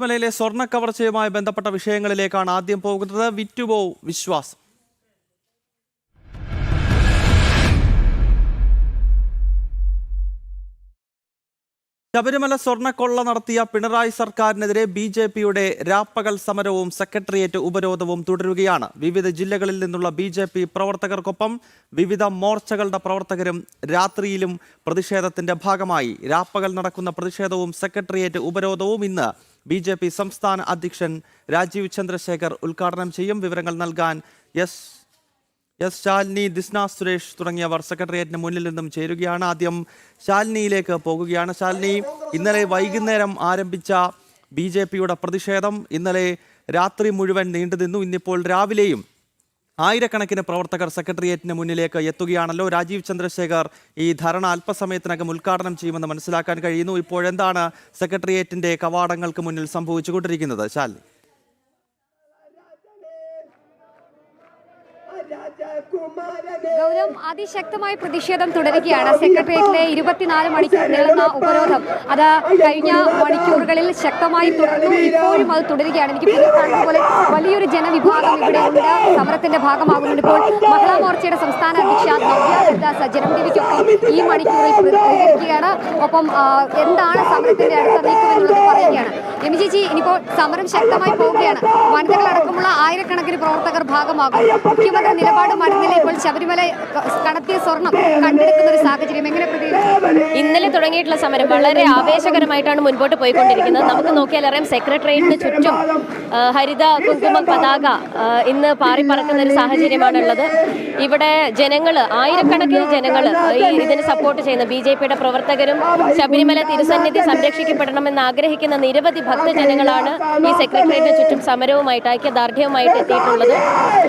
ശബരിമലയിലെ സ്വർണ്ണ കവർച്ചയുമായി ബന്ധപ്പെട്ട വിഷയങ്ങളിലേക്കാണ് ആദ്യം പോകുന്നത്. വിറ്റുപോ വിശ്വാസം. ശബരിമല സ്വർണ്ണക്കൊള്ള നടത്തിയ പിണറായി സർക്കാരിനെതിരെ BJPയുടെ രാപ്പകൽ സമരവും സെക്രട്ടേറിയറ്റ് ഉപരോധവും തുടരുകയാണ്. വിവിധ ജില്ലകളിൽ നിന്നുള്ള BJP പ്രവർത്തകർക്കൊപ്പം വിവിധ മോർച്ചകളുടെ പ്രവർത്തകരും രാത്രിയിലും പ്രതിഷേധത്തിന്റെ ഭാഗമായി. രാപ്പകൽ നടക്കുന്ന പ്രതിഷേധവും സെക്രട്ടേറിയറ്റ് ഉപരോധവും ഇന്ന് BJP സംസ്ഥാന അധ്യക്ഷൻ രാജീവ് ചന്ദ്രശേഖർ ഉദ്ഘാടനം ചെയ്യും. വിവരങ്ങൾ നൽകാൻ എസ് ശാലിനി, ദിസ്ന സുരേഷ് തുടങ്ങിയവർ സെക്രട്ടേറിയറ്റിന് മുന്നിൽ നിന്നും ചേരുകയാണ്. ആദ്യം ശാലിനിയിലേക്ക് പോകുകയാണ്. ശാലിനി, ഇന്നലെ വൈകുന്നേരം ആരംഭിച്ച BJPയുടെ പ്രതിഷേധം ഇന്നലെ രാത്രി മുഴുവൻ നീണ്ടുനിന്നു. ഇന്നിപ്പോൾ രാവിലെയും ആയിരക്കണക്കിന് പ്രവർത്തകർ സെക്രട്ടേറിയറ്റിന് മുന്നിലേക്ക് എത്തുകയാണല്ലോ. രാജീവ് ചന്ദ്രശേഖർ ഈ ധർണ അല്പസമയത്തിനകം ഉദ്ഘാടനം ചെയ്യുമെന്ന് മനസ്സിലാക്കാൻ കഴിയുന്നു. ഇപ്പോഴെന്താണ് സെക്രട്ടേറിയറ്റിന്റെ കവാടങ്ങൾക്ക് മുന്നിൽ സംഭവിച്ചുകൊണ്ടിരിക്കുന്നത്? ശാലിനി. ഗൗരവം, അതിശക്തമായ പ്രതിഷേധം തുടരുകയാണ്. സെക്രട്ടേറിയറ്റിലെ 24 മണിക്കൂർ നീളുന്ന ഉപരോധം അത് കഴിഞ്ഞ മണിക്കൂറുകളിൽ ശക്തമായി തുടർന്നു. ഇപ്പോഴും അത് തുടരുകയാണ്. എനിക്ക് കാണുന്ന പോലെ വലിയൊരു ജനവിഭാഗം ഇവിടെ ഉണ്ട്, സമരത്തിന്റെ ഭാഗമാകുന്നുണ്ട്. ഇപ്പോൾ മഹിളാ മോർച്ചയുടെ സംസ്ഥാന അധ്യക്ഷ നവ്യ ഹരിദാസ് ജനം ടിവിക്കൊപ്പം ഈ മണിക്കൂറിൽ പ്രതികരിക്കുകയാണ്. ഒപ്പം എന്താണ് സമരത്തിന്റെ അടുത്ത നീക്കമെന്നുള്ളത് പറയുകയാണ്. എം ചേച്ചി, ഇനിയിപ്പോൾ സമരം ശക്തമായി പോവുകയാണ്. വനിതകളടക്കമുള്ള ആയിരക്കണക്കിന് പ്രവർത്തകർ ഭാഗമാകും. മുഖ്യമന്ത്രി നിലപാട് മരുന്നിലെ ഇപ്പോൾ ശബരിമല കടത്തിയ സ്വർണം കണ്ടെടുക്കുന്ന ഒരു സാഹചര്യം എങ്ങനെ പ്രതികരിക്കും? ഇന്നലെ തുടങ്ങിയിട്ടുള്ള സമരം വളരെ ആവേശകരമായിട്ടാണ് മുൻപോട്ട് പോയിക്കൊണ്ടിരിക്കുന്നത്. നമുക്ക് നോക്കിയാൽ അറിയാം, സെക്രട്ടേറിയറ്റിന് ചുറ്റും ഹരിത കുങ്കുമ പതാക ഇന്ന് പാറിപ്പറക്കുന്ന ഒരു സാഹചര്യമാണുള്ളത്. ഇവിടെ ജനങ്ങൾ, ആയിരക്കണക്കിന് ജനങ്ങൾ ഇതിന് സപ്പോർട്ട് ചെയ്യുന്ന BJPയുടെ പ്രവർത്തകരും ശബരിമല തിരുസന്നിധി സംരക്ഷിക്കപ്പെടണമെന്ന് ആഗ്രഹിക്കുന്ന നിരവധി ഭക്തജനങ്ങളാണ് ഈ സെക്രട്ടേറിയറ്റിന് ചുറ്റും സമരവുമായിട്ട് ഐക്യദാർഢ്യവുമായിട്ട് എത്തിയിട്ടുള്ളത്.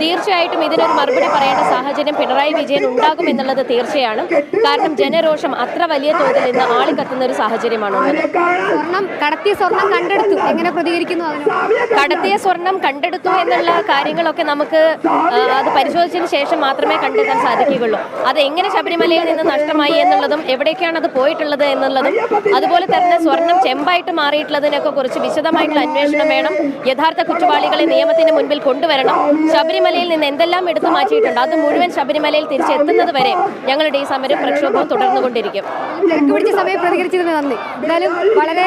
തീർച്ചയായിട്ടും ഇതിനൊരു മറുപടി പറയേണ്ട സാഹചര്യം പിണറായി വിജയൻ ഉണ്ടാകും എന്നുള്ളത് തീർച്ചയാണ്. കാരണം ജനരോഷം അത്ര വലിയ തോതിൽ ഇന്ന് ആളിക്കത്തുന്ന ഒരു സാഹചര്യമാണുള്ളത്. കടത്തിയ സ്വർണം കണ്ടെടുത്തു, എങ്ങനെ പ്രതികരിക്കുന്നു? കടത്തിയ സ്വർണം കണ്ടെടുത്തു എന്നുള്ള കാര്യങ്ങളൊക്കെ നമുക്ക് അത് പരിശോധിച്ചതിന് ശേഷം മാത്രമേ കണ്ടെത്താൻ സാധിക്കുകയുള്ളൂ. അത് എങ്ങനെ ശബരിമലയിൽ നിന്ന് നഷ്ടമായി എന്നുള്ളതും എവിടേക്കാണ് അത് പോയിട്ടുള്ളത് എന്നുള്ളതും അതുപോലെ തന്നെ സ്വർണം ചെമ്പായിട്ട് മാറിയിട്ടുള്ളതിനൊക്കെ കുറിച്ച് വിശദമായിട്ടുള്ള അന്വേഷണം വേണം. യഥാർത്ഥ കുറ്റവാളികളെ നിയമത്തിന് മുൻപിൽ കൊണ്ടുവരണം. ശബരിമലയിൽ നിന്ന് എന്തെല്ലാം എടുത്തു മാറ്റിയിട്ടുണ്ട് അത് മുഴുവൻ ശബരിമലയിൽ തിരിച്ചെത്തുന്നത് വരെ ഞങ്ങളുടെ ഈ സമരം പ്രക്ഷോഭം തുടർന്നുകൊണ്ടിരിക്കും. സമയം പ്രതികരിച്ചതിന് നന്ദി. എന്തായാലും വളരെ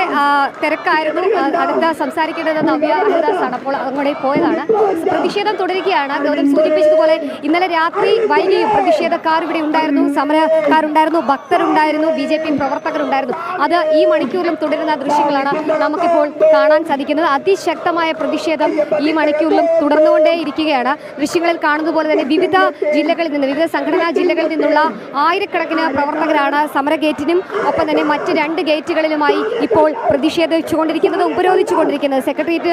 തിരക്കായിരുന്നു. അടുത്ത സംസാരിക്കേണ്ടത് നവ്യ ഹരിദാസാണ്. അപ്പോൾ അങ്ങോട്ട് പോയതാണ്. പ്രതിഷേധം തുടരുകയാണ്. ഗൗതം സൂചിപ്പിച്ചതുപോലെ ഇന്നലെ രാത്രി വൈകിയും പ്രതിഷേധക്കാർ ഇവിടെ ഉണ്ടായിരുന്നു, സമരക്കാരുണ്ടായിരുന്നു, ഭക്തരുണ്ടായിരുന്നു, BJP പ്രവർത്തകരുണ്ടായിരുന്നു. അത് ഈ മണിക്കൂറിലും തുടരുന്ന ദൃശ്യങ്ങളാണ് നമുക്കിപ്പോൾ കാണാൻ സാധിക്കുന്നത്. അതിശക്തമായ പ്രതിഷേധം ഈ മണിക്കൂറിലും തുടർന്നുകൊണ്ടേയിരിക്കുകയാണ്. ദൃശ്യങ്ങളിൽ കാണുന്നത് പോലെ തന്നെ വിവിധ ജില്ലകളിൽ നിന്ന്, വിവിധ സംഘടനാ ജില്ലകളിൽ നിന്നുള്ള ആയിരക്കണക്കിന് പ്രവർത്തകരാണ് സമര ഗേറ്റിനും ഒപ്പം തന്നെ മറ്റ് 2 ഗേറ്റുകളിലുമായി ഇപ്പോൾ പ്രതിഷേധിച്ചുകൊണ്ടിരിക്കുന്നത്, ഉപരോധിച്ചുകൊണ്ടിരിക്കുന്നത്. സെക്രട്ടേറിയറ്റ്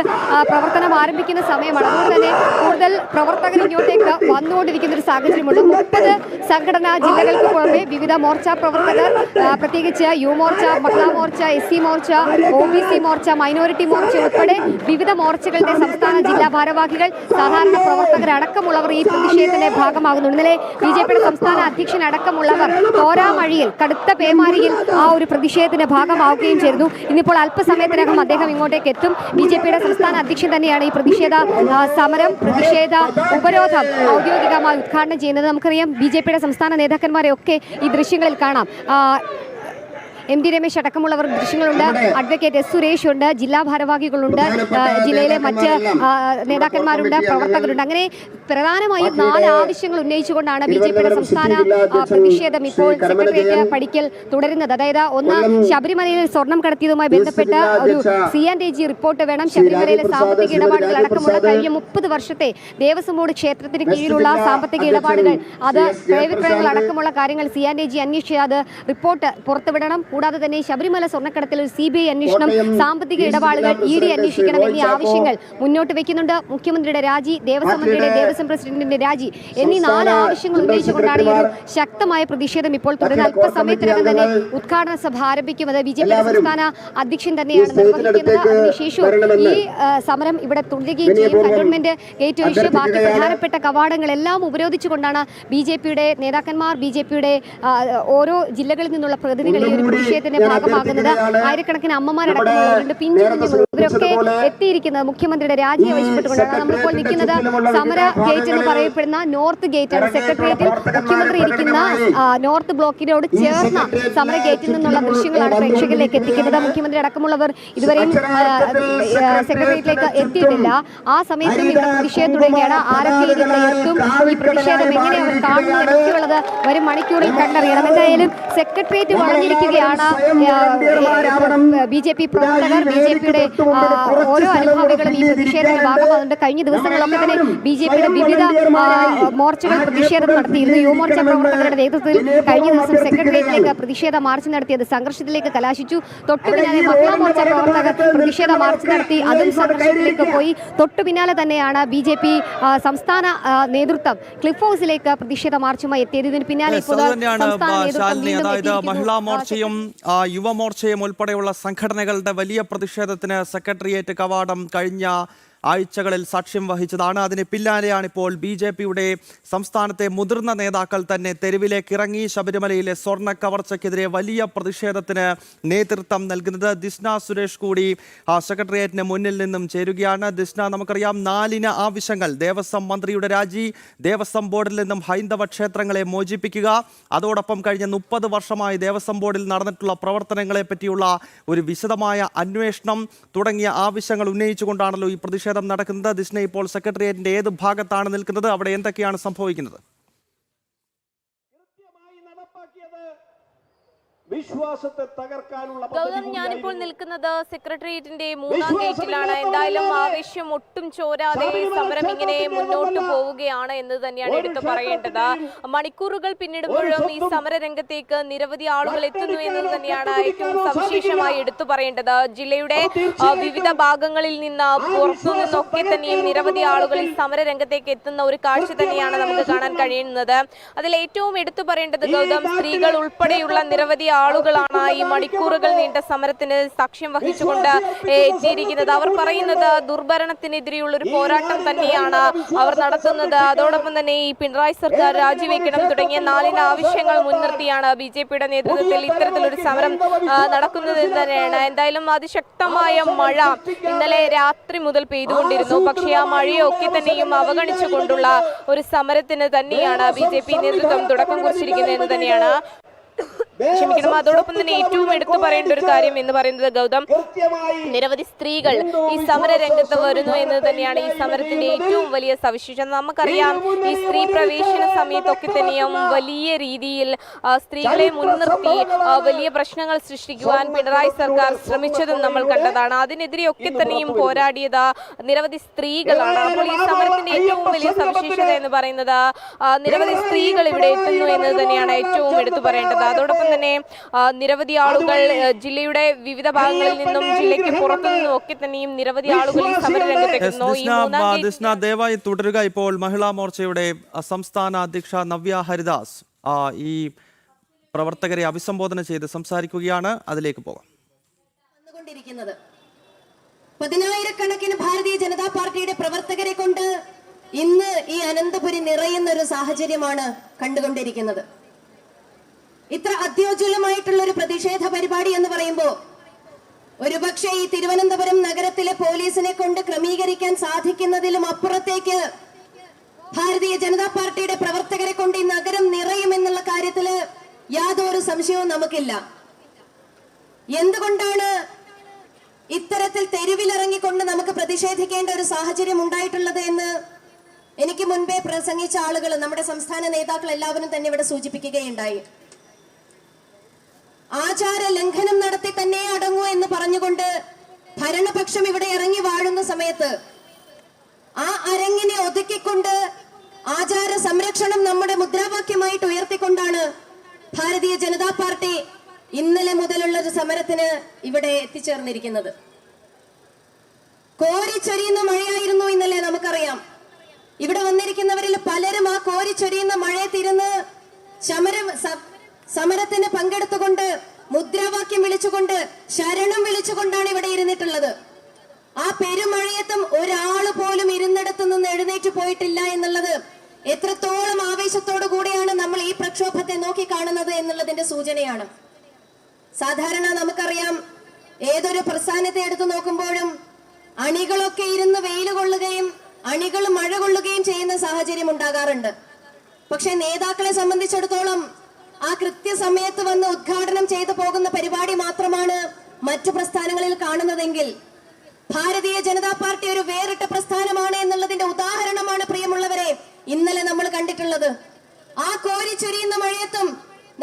പ്രവർത്തനം ആരംഭിക്കുന്ന സമയമാണ്. അതുകൊണ്ട് തന്നെ കൂടുതൽ പ്രവർത്തകർ ഇങ്ങോട്ടേക്ക് വന്നുകൊണ്ടിരിക്കുന്ന ഒരു സാഹചര്യമുണ്ട്. 30 സംഘടനാ ജില്ലകൾക്ക് പുറമെ വിവിധ മോർച്ച പ്രവർത്തകർ, പ്രത്യേകിച്ച് Yuva Morcha, Mahila Morcha, SC Morcha, OBC Morcha, minority Morcha ഉൾപ്പെടെ വിവിധ മോർച്ചകളുടെ സംസ്ഥാന ജില്ലാ ഭാരവാഹികൾ, സാധാരണ പ്രവർത്തകരടക്കമുള്ളവർ ഈ പ്രതിഷേധത്തിന്റെ ഭാഗമാകുന്നു. ഇന്നലെ BJPയുടെ സംസ്ഥാന അധ്യക്ഷൻ അടക്കമുള്ളവർ തോരാമഴിയിൽ, കടുത്ത പേമാരിയിൽ ആ ഒരു പ്രതിഷേധത്തിന്റെ ഭാഗമാവുകയും ചെയ്തു. ഇന്നിപ്പോൾ അല്പസമയത്തിനകം അദ്ദേഹം ഇങ്ങോട്ടേക്ക് എത്തും. BJPയുടെ സംസ്ഥാന അധ്യക്ഷൻ തന്നെയാണ് ഈ പ്രതിഷേധ ഉപരോധം ഔദ്യോഗികമായി ഉദ്ഘാടനം ചെയ്യുന്നത്. നമുക്കറിയാം, BJPയുടെ സംസ്ഥാന നേതാക്കന്മാരെ ഒക്കെ ഈ ദൃശ്യങ്ങളിൽ കാണാം. MD രമേശ് അടക്കമുള്ളവർ ദൃശ്യങ്ങളുണ്ട്. അഡ്വക്കേറ്റ് S സുരേഷ് ഉണ്ട്, ജില്ലാ ഭാരവാഹികളുണ്ട്, ജില്ലയിലെ മറ്റ് നേതാക്കന്മാരുണ്ട്, പ്രവർത്തകരുണ്ട്. അങ്ങനെ പ്രധാനമായും 4 ആവശ്യങ്ങൾ ഉന്നയിച്ചുകൊണ്ടാണ് BJPയുടെ സംസ്ഥാന പ്രതിഷേധം ഇപ്പോൾ സെക്രട്ടേറിയറ്റ് പടിക്കൽ തുടരുന്നത്. അതായത് ഒന്ന്, ശബരിമലയിൽ സ്വർണം കടത്തിയതുമായി ബന്ധപ്പെട്ട ഒരു C&AG റിപ്പോർട്ട് വേണം. ശബരിമലയിലെ സാമ്പത്തിക ഇടപാടുകൾ അടക്കമുള്ള കഴിഞ്ഞ 30 വർഷത്തെ ദേവസ്വം ബോർഡ് ക്ഷേത്രത്തിന് കീഴിലുള്ള സാമ്പത്തിക ഇടപാടുകൾ, അത് ക്രയവിക്രയങ്ങൾ അടക്കമുള്ള കാര്യങ്ങൾ C&AG അന്വേഷിച്ച് അത് റിപ്പോർട്ട് പുറത്തുവിടണം. കൂടാതെ തന്നെ ശബരിമല സ്വർണ്ണക്കടത്തിൽ ഒരു CBI അന്വേഷണം, സാമ്പത്തിക ഇടപാടുകൾ ED അന്വേഷിക്കണം എന്നീ ആവശ്യങ്ങൾ മുന്നോട്ട് വയ്ക്കുന്നുണ്ട്. മുഖ്യമന്ത്രിയുടെ രാജി, ദേവസ്വം മന്ത്രിയുടെ ദേവസ്വം ദേവസ്വം പ്രസിഡന്റിന്റെ രാജി എന്നീ 4 ആവശ്യങ്ങൾ ഉന്നയിച്ചുകൊണ്ടാണ് ഈ ഒരു ശക്തമായ പ്രതിഷേധം ഇപ്പോൾ തുടരുന്നത്. അല്പസമയത്തിനകം തന്നെ ഉദ്ഘാടന സഭ ആരംഭിക്കുന്നത് BJP സംസ്ഥാന അധ്യക്ഷൻ തന്നെയാണ് നിർവഹിക്കുന്നത്. അതിനുശേഷവും ഈ സമരം ഇവിടെ തുടരുകയും ചെയ്യും. കന്റോൺമെന്റ് ഗേറ്റ് ഒഴിച്ച് ബാക്കി പ്രധാനപ്പെട്ട കവാടങ്ങളെല്ലാം ഉപരോധിച്ചുകൊണ്ടാണ് BJPയുടെ നേതാക്കന്മാർ, BJPയുടെ ഓരോ ജില്ലകളിൽ നിന്നുള്ള പ്രതിനിധികൾ ഈ ഒരു പ്രതിഷേധത്തിന്റെ ഭാഗമാകുന്നത്. ആയിരക്കണക്കിന് അമ്മമാരടക്കമുള്ളവരുണ്ട്, പിഞ്ചു കുഞ്ഞുങ്ങൾ, ഇവരൊക്കെ എത്തിയിരിക്കുന്നത് മുഖ്യമന്ത്രിയുടെ രാജി ആവശ്യപ്പെട്ടുകൊണ്ടാണ്. നമ്മളിപ്പോൾ നിൽക്കുന്നത് സമര ഗേറ്റ് എന്ന് പറയപ്പെടുന്ന നോർത്ത് ഗേറ്റ് ആണ്. സെക്രട്ടേറിയറ്റിൽ മുഖ്യമന്ത്രി ഇരിക്കുന്ന നോർത്ത് ബ്ലോക്കിനോട് ചേർന്ന സമര ഗേറ്റിൽ നിന്നുള്ള ദൃശ്യങ്ങളാണ് പ്രേക്ഷകരിലേക്ക് എത്തിക്കുന്നത്. മുഖ്യമന്ത്രി അടക്കമുള്ളവർ ഇതുവരെയും സെക്രട്ടേറിയറ്റിലേക്ക് എത്തിയിട്ടില്ല. ആ സമയത്തും ഇവിടെ പ്രതിഷേധം തുടങ്ങിയാണ്. ആരൊക്കെ ഇവിടെ എത്തും, ഈ പ്രതിഷേധം എങ്ങനെ അവർ കാണുന്നു എന്നൊക്കെയുള്ളത് വരും മണിക്കൂറിൽ കണ്ടറിയണം. എന്തായാലും സെക്രട്ടേറിയറ്റ് വളഞ്ഞിരിക്കുകയാണ്. BJP പ്രവർത്തകർ, BJPയുടെ ഓരോ അനുഭാവികളും ഈ പ്രതിഷേധത്തിന്റെ ഭാഗമാകുന്നുണ്ട്. കഴിഞ്ഞ ദിവസങ്ങളൊക്കെ തന്നെ BJPയുടെ വിവിധ മോർച്ചകൾ പ്രതിഷേധം നടത്തിയിരുന്നു. യുവമോർച്ച പ്രവർത്തകരുടെ നേതൃത്വത്തിൽ കഴിഞ്ഞ ദിവസം സെക്രട്ടേറിയറ്റിലേക്ക് പ്രതിഷേധ മാർച്ച് നടത്തിയത് സംഘർഷത്തിലേക്ക് കലാശിച്ചു. തൊട്ടു പിന്നാലെ മഹിളാ മോർച്ച പ്രവർത്തകർ പ്രതിഷേധ മാർച്ച് നടത്തി, അതും സംഘർഷത്തിലേക്ക് പോയി. തൊട്ടു പിന്നാലെ തന്നെയാണ് BJP സംസ്ഥാന നേതൃത്വം ക്ലിഫ് ഹൗസിലേക്ക് പ്രതിഷേധ മാർച്ചുമായി എത്തിയത്. ഇതിന് പിന്നാലെ അതായത് മഹിളാ മോർച്ചയും യുവമോർച്ചയും ഉൾപ്പെടെയുള്ള സംഘടനകളുടെ വലിയ പ്രതിഷേധത്തിന് സെക്രട്ടേറിയറ്റ് കവാടം കഴിഞ്ഞ ആഴ്ചകളിൽ സാക്ഷ്യം വഹിച്ചതാണ്. അതിന് പിന്നാലെയാണ് ഇപ്പോൾ BJPയുടെ സംസ്ഥാനത്തെ മുതിർന്ന നേതാക്കൾ തന്നെ തെരുവിലേക്ക് ഇറങ്ങി ശബരിമലയിലെ സ്വർണ്ണ കവർച്ചയ്ക്കെതിരെ വലിയ പ്രതിഷേധത്തിന് നേതൃത്വം നൽകുന്നത്. ദിസ്ന സുരേഷ് കൂടി സെക്രട്ടേറിയറ്റിന് മുന്നിൽ നിന്നും ചേരുകയാണ്. ദിസ്ന, നമുക്കറിയാം 4 ആവശ്യങ്ങൾ: ദേവസ്വം മന്ത്രിയുടെ രാജി, ദേവസ്വം ബോർഡിൽ നിന്നും ഹൈന്ദവ ക്ഷേത്രങ്ങളെ മോചിപ്പിക്കുക, അതോടൊപ്പം കഴിഞ്ഞ 30 വർഷമായി ദേവസ്വം ബോർഡിൽ നടന്നിട്ടുള്ള പ്രവർത്തനങ്ങളെ പറ്റിയുള്ള ഒരു വിശദമായ അന്വേഷണം തുടങ്ങിയ ആവശ്യങ്ങൾ ഉന്നയിച്ചുകൊണ്ടാണല്ലോ ഈ പ്രതിഷേധം നടക്കുന്നത്. ദിസ്ന, ഇപ്പോൾ സെക്രട്ടേറിയറ്റിന്റെ ഏത് ഭാഗത്താണ് നിൽക്കുന്നത്? അവിടെ എന്തൊക്കെയാണ് സംഭവിക്കുന്നത്? വിശ്വാസത്തെ തകർക്കാനുള്ള ഗൗതം, ഞാനിപ്പോൾ നിൽക്കുന്നത് സെക്രട്ടേറിയറ്റിന്റെ 3ാം ഗേറ്റിലാണ്. എന്തായാലും ആവേശം ഒട്ടും ചോരാതെ സമരം ഇങ്ങനെ മുന്നോട്ട് പോവുകയാണ് എന്ന് തന്നെയാണ് എടുത്തു പറയേണ്ടത്. മണിക്കൂറുകൾ പിന്നിടുമ്പോഴും ഈ സമരരംഗത്തേക്ക് നിരവധി ആളുകൾ എത്തുന്നു എന്ന് തന്നെയാണ് ഏറ്റവും സവിശേഷമായി എടുത്തു പറയേണ്ടത്. ജില്ലയുടെ വിവിധ ഭാഗങ്ങളിൽ നിന്ന് പുറത്തു നിന്നൊക്കെ തന്നെയും നിരവധി ആളുകൾ ഈ സമരരംഗത്തേക്ക് എത്തുന്ന ഒരു കാഴ്ച തന്നെയാണ് നമുക്ക് കാണാൻ കഴിയുന്നത്. അതിൽ ഏറ്റവും എടുത്തു പറയേണ്ടത് ഗൗതം, സ്ത്രീകൾ ഉൾപ്പെടെയുള്ള നിരവധി ആളുകളാണ് ഈ മണിക്കൂറുകൾ നീണ്ട സമരത്തിന് സാക്ഷ്യം വഹിച്ചുകൊണ്ട് എത്തിയിരിക്കുന്നത്. അവർ പറയുന്നത് ദുർഭരണത്തിനെതിരെയുള്ള ഒരു പോരാട്ടം തന്നെയാണ് അവർ നടത്തുന്നത്. അതോടൊപ്പം തന്നെ ഈ പിണറായി സർക്കാർ രാജിവെക്കണം തുടങ്ങിയ 4 ആവശ്യങ്ങൾ മുൻനിർത്തിയാണ് BJPയുടെ നേതൃത്വത്തിൽ ഇത്തരത്തിലൊരു സമരം നടക്കുന്നത് തന്നെയാണ്. എന്തായാലും അതിശക്തമായ മഴ ഇന്നലെ രാത്രി മുതൽ പെയ്തുകൊണ്ടിരുന്നു. പക്ഷേ ആ മഴയൊക്കെ തന്നെയും അവഗണിച്ചുകൊണ്ടുള്ള ഒരു സമരത്തിന് തന്നെയാണ് BJP നേതൃത്വം തുടക്കം കുറിച്ചിരിക്കുന്നത് എന്ന് തന്നെയാണ്. ക്ഷമിക്കണം. അതോടൊപ്പം തന്നെ ഏറ്റവും എടുത്തു പറയേണ്ട ഒരു കാര്യം എന്ന് പറയുന്നത് ഗൗതം, നിരവധി സ്ത്രീകൾ ഈ സമര രംഗത്ത് വരുന്നു എന്ന് തന്നെയാണ് ഈ സമരത്തിന്റെ ഏറ്റവും വലിയ സവിശേഷത. നമുക്കറിയാം, ഈ സ്ത്രീ പ്രവേശന സമയത്തൊക്കെ തന്നെയും വലിയ രീതിയിൽ സ്ത്രീകളെ മുൻനിർത്തി വലിയ പ്രശ്നങ്ങൾ സൃഷ്ടിക്കുവാൻ പിണറായി സർക്കാർ ശ്രമിച്ചതും നമ്മൾ കണ്ടതാണ്. അതിനെതിരെയൊക്കെ തന്നെയും പോരാടിയത് നിരവധി സ്ത്രീകളാണ്. അപ്പോൾ ഈ സമരത്തിന്റെ ഏറ്റവും വലിയ സവിശേഷത എന്ന് പറയുന്നത് നിരവധി സ്ത്രീകൾ ഇവിടെ എത്തുന്നു എന്ന് തന്നെയാണ് ഏറ്റവും എടുത്തു പറയേണ്ടത്. അതോടൊപ്പം തന്നെ നിരവധി ആളുകൾ ജില്ലയുടെ വിവിധ ഭാഗങ്ങളിൽ നിന്നും ജില്ലയ്ക്ക് പുറത്തു നിന്നും ഒക്കെ തന്നെയും നിരവധി ആളുകൾ ഈ സമരരംഗത്തെത്തുന്നു. ദയവായി തുടരുക. ഇപ്പോൾ മഹിളാ മോർച്ചയുടെ സംസ്ഥാന അധ്യക്ഷ നവ്യ ഹരിദാസ് ഈ പ്രവർത്തകരെ അഭിസംബോധന ചെയ്ത് സംസാരിക്കുകയാണ്. അതിലേക്ക് പോകാം. 10,000-കണക്കിന് ഭാരതീയ ജനതാ പാർട്ടിയുടെ പ്രവർത്തകരെ കൊണ്ട് ഇന്ന് ഈ അനന്തപുരി നിറയുന്ന ഒരു സാഹചര്യമാണ് കണ്ടുകൊണ്ടിരിക്കുന്നത്. ഇത്ര അത്യോജ്വലമായിട്ടുള്ള ഒരു പ്രതിഷേധ പരിപാടി എന്ന് പറയുമ്പോൾ ഒരുപക്ഷെ ഈ തിരുവനന്തപുരം നഗരത്തിലെ പോലീസിനെ കൊണ്ട് ക്രമീകരിക്കാൻ സാധിക്കുന്നതിലും അപ്പുറത്തേക്ക് ഭാരതീയ ജനതാ പാർട്ടിയുടെ പ്രവർത്തകരെ കൊണ്ട് ഈ നഗരം നിറയുമെന്നുള്ള കാര്യത്തില് യാതൊരു സംശയവും നമുക്കില്ല. എന്തുകൊണ്ടാണ് ഇത്തരത്തിൽ തെരുവിലിറങ്ങിക്കൊണ്ട് നമുക്ക് പ്രതിഷേധിക്കേണ്ട ഒരു സാഹചര്യം ഉണ്ടായിട്ടുള്ളത് എന്ന് എനിക്ക് മുൻപേ പ്രസംഗിച്ച ആളുകൾ, നമ്മുടെ സംസ്ഥാന നേതാക്കൾ എല്ലാവരും തന്നെ ഇവിടെ സൂചിപ്പിക്കുകയുണ്ടായി. ആചാര ലംഘനം നടത്തി തന്നെ അടങ്ങൂ എന്ന് പറഞ്ഞുകൊണ്ട് ഭരണപക്ഷം ഇവിടെ ഇറങ്ങി വാഴുന്ന സമയത്ത് ആ അരങ്ങിനെ ഒതുക്കിക്കൊണ്ട് ആചാര സംരക്ഷണം നമ്മുടെ മുദ്രാവാക്യമായിട്ട് ഉയർത്തിക്കൊണ്ടാണ് ഭാരതീയ ജനതാ പാർട്ടി ഇന്നലെ മുതലുള്ള ഒരു സമരത്തിന് ഇവിടെ എത്തിച്ചേർന്നിരിക്കുന്നത്. കോരിച്ചൊരിയുന്ന മഴയായിരുന്നു ഇന്നലെ, നമുക്കറിയാം. ഇവിടെ വന്നിരിക്കുന്നവരിൽ പലരും ആ കോരിച്ചൊരിയുന്ന മഴയത്തിരുന്ന് സമരത്തിന് പങ്കെടുത്തുകൊണ്ട് മുദ്രാവാക്യം വിളിച്ചുകൊണ്ട് ശരണം വിളിച്ചുകൊണ്ടാണ് ഇവിടെ ഇരുന്നിട്ടുള്ളത്. ആ പെരുമഴയത്തും ഒരാള് പോലും ഇരുന്നിടത്തു നിന്ന് എഴുന്നേറ്റ് പോയിട്ടില്ല എന്നുള്ളത് എത്രത്തോളം ആവേശത്തോടു കൂടിയാണ് നമ്മൾ ഈ പ്രക്ഷോഭത്തെ നോക്കി കാണുന്നത് എന്നുള്ളതിന്റെ സൂചനയാണ്. സാധാരണ നമുക്കറിയാം, ഏതൊരു പ്രസ്ഥാനത്തെ എടുത്തു നോക്കുമ്പോഴും അണികളൊക്കെ ഇരുന്ന് വെയിൽ കൊള്ളുകയും അണികൾ മഴ കൊള്ളുകയും ചെയ്യുന്ന സാഹചര്യം ഉണ്ടാകാറുണ്ട്. പക്ഷെ നേതാക്കളെ സംബന്ധിച്ചിടത്തോളം ആ കൃത്യസമയത്ത് വന്ന് ഉദ്ഘാടനം ചെയ്തു പോകുന്ന പരിപാടി മാത്രമാണ് മറ്റു പ്രസ്ഥാനങ്ങളിൽ കാണുന്നതെങ്കിൽ ഭാരതീയ ജനതാ പാർട്ടി ഒരു വേറിട്ട പ്രസ്ഥാനമാണ് എന്നുള്ളതിന്റെ ഉദാഹരണമാണ് പ്രിയമുള്ളവരെ ഇന്നലെ നമ്മൾ കണ്ടിട്ടുള്ളത്. ആ കോരിച്ചൊരിയുന്ന മഴയത്തും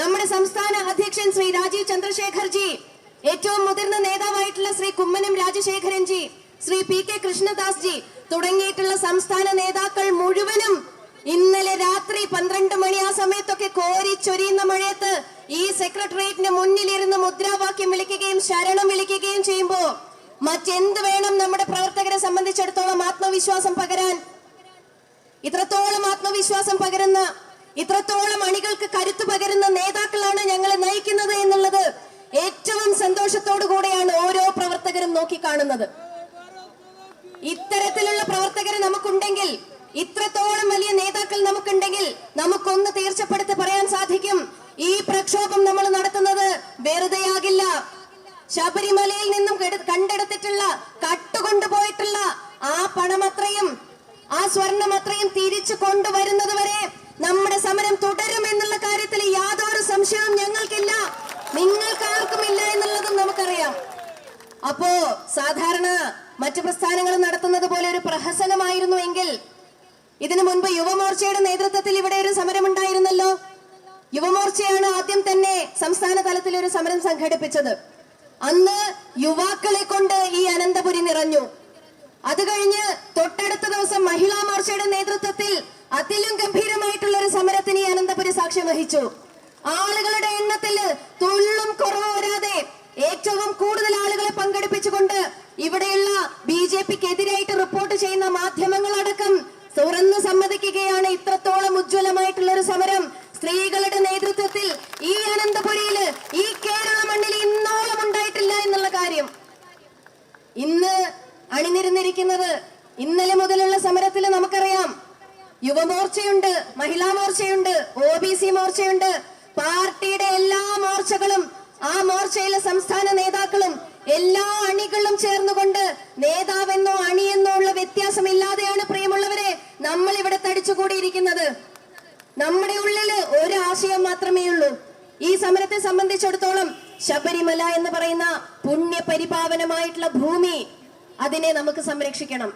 നമ്മുടെ സംസ്ഥാന അധ്യക്ഷൻ ശ്രീ രാജീവ് ചന്ദ്രശേഖർജി, ഏറ്റവും മുതിർന്ന നേതാവായിട്ടുള്ള ശ്രീ കുമ്മനം രാജശേഖരൻജി, ശ്രീ പി കെ കൃഷ്ണദാസ് ജി തുടങ്ങിയിട്ടുള്ള സംസ്ഥാന നേതാക്കൾ മുഴുവനും ഇന്നലെ രാത്രി 12 മണി ആ സമയത്തൊക്കെ കോരിച്ചൊരിയുന്ന മഴയത്ത് ഈ സെക്രട്ടേറിയറ്റിന് മുന്നിലിരുന്ന് മുദ്രാവാക്യം വിളിക്കുകയും ശരണം വിളിക്കുകയും ചെയ്യുമ്പോ മറ്റെന്ത് വേണം നമ്മുടെ പ്രവർത്തകരെ സംബന്ധിച്ചിടത്തോളം ആത്മവിശ്വാസം പകരാൻ? ഇത്രത്തോളം ആത്മവിശ്വാസം പകരുന്ന, ഇത്രത്തോളം അണികൾക്ക് കരുത്ത് പകരുന്ന നേതാക്കളാണ് ഞങ്ങളെ നയിക്കുന്നത് എന്നുള്ളത് ഏറ്റവും സന്തോഷത്തോടു കൂടെയാണ് ഓരോ പ്രവർത്തകരും നോക്കിക്കാണുന്നത്. ഇത്തരത്തിലുള്ള പ്രവർത്തകരെ നമുക്കുണ്ടെങ്കിൽ, ഇത്രത്തോളം വലിയ നേതാക്കൾ നമുക്കുണ്ടെങ്കിൽ നമുക്കൊന്ന് തീർച്ചപ്പെടുത്തി പറയാൻ സാധിക്കും, ഈ പ്രക്ഷോഭം നമ്മൾ നടത്തുന്നത് വെറുതെയാകില്ല. ശബരിമലയിൽ നിന്നും കണ്ടെടുത്തിട്ടുള്ള കട്ടുകൊണ്ടുപോയിട്ടുള്ള ആ പണമത്രയും ആ സ്വർണമത്രയും തിരിച്ചു കൊണ്ടുവരുന്നത് വരെ നമ്മുടെ സമരം തുടരും എന്നുള്ള കാര്യത്തിൽ യാതൊരു സംശയവും ഞങ്ങൾക്കില്ല, നിങ്ങൾക്കാർക്കുമില്ല എന്നുള്ളതും നമുക്കറിയാം. അപ്പോ സാധാരണ മറ്റു പ്രസ്ഥാനങ്ങൾ നടത്തുന്നത് പോലെ ഒരു പ്രഹസനമായിരുന്നു എങ്കിൽ, ഇതിനു മുൻപ് യുവമോർച്ചയുടെ നേതൃത്വത്തിൽ ഇവിടെ ഒരു സമരം ഉണ്ടായിരുന്നല്ലോ. യുവമോർച്ചയാണ് ആദ്യം തന്നെ സംസ്ഥാന തലത്തിൽ ഒരു സമരം സംഘടിപ്പിച്ചത്. അന്ന് യുവാക്കളെ കൊണ്ട് ഈ അനന്തപുരി നിറഞ്ഞു. അത് കഴിഞ്ഞ് തൊട്ടടുത്ത ദിവസം മഹിളാ മോർച്ചയുടെ നേതൃത്വത്തിൽ അതിലും ഗംഭീരമായിട്ടുള്ള ഒരു സമരത്തിന് ഈ അനന്തപുരി സാക്ഷ്യം വഹിച്ചു. ആളുകളുടെ എണ്ണത്തിൽ തുള്ളും കുറവ് വരാതെ ഏറ്റവും കൂടുതൽ ആളുകളെ പങ്കെടുപ്പിച്ചുകൊണ്ട് ഇവിടെയുള്ള BJPക്കെതിരായിട്ട് റിപ്പോർട്ട് ചെയ്യുന്ന മാധ്യമങ്ങളടക്കം തുറന്നു സമ്മതിക്കുകയാണ്, ഇത്രത്തോളം ഉജ്ജ്വലമായിട്ടുള്ള ഒരു സമരം സ്ത്രീകളുടെ നേതൃത്വത്തിൽ ഈ അനന്തപുരിയില്, ഈ കേരള മണ്ണിൽ ഇന്നോളം ഉണ്ടായിട്ടില്ല എന്നുള്ള കാര്യം. ഇന്ന് അണിനിരന്നിരിക്കുന്നത്, ഇന്നലെ മുതലുള്ള സമരത്തിൽ നമുക്കറിയാം, യുവമോർച്ചയുണ്ട്, മഹിളാ മോർച്ചയുണ്ട്, OBC മോർച്ചയുണ്ട്, പാർട്ടിയുടെ എല്ലാ മോർച്ചകളും, ആ മോർച്ചയിലെ സംസ്ഥാന നേതാക്കളും എല്ലാ അണികളും ചേർന്നുകൊണ്ട് നേതാവെന്നോ അണിയെന്നോ ഉള്ള വ്യത്യാസമില്ലാതെയാണ് പ്രിയമുള്ളവരെ നമ്മൾ ഇവിടെ തടിച്ചുകൂടിയിരിക്കുന്നത്. നമ്മുടെ ഉള്ളില് ഒരു ആശയം മാത്രമേ ഉള്ളൂ. ഈ സമരത്തെ സംബന്ധിച്ചിടത്തോളം ശബരിമല എന്ന് പറയുന്ന പുണ്യപരിപാവനമായിട്ടുള്ള ഭൂമി, അതിനെ നമുക്ക് സംരക്ഷിക്കണം.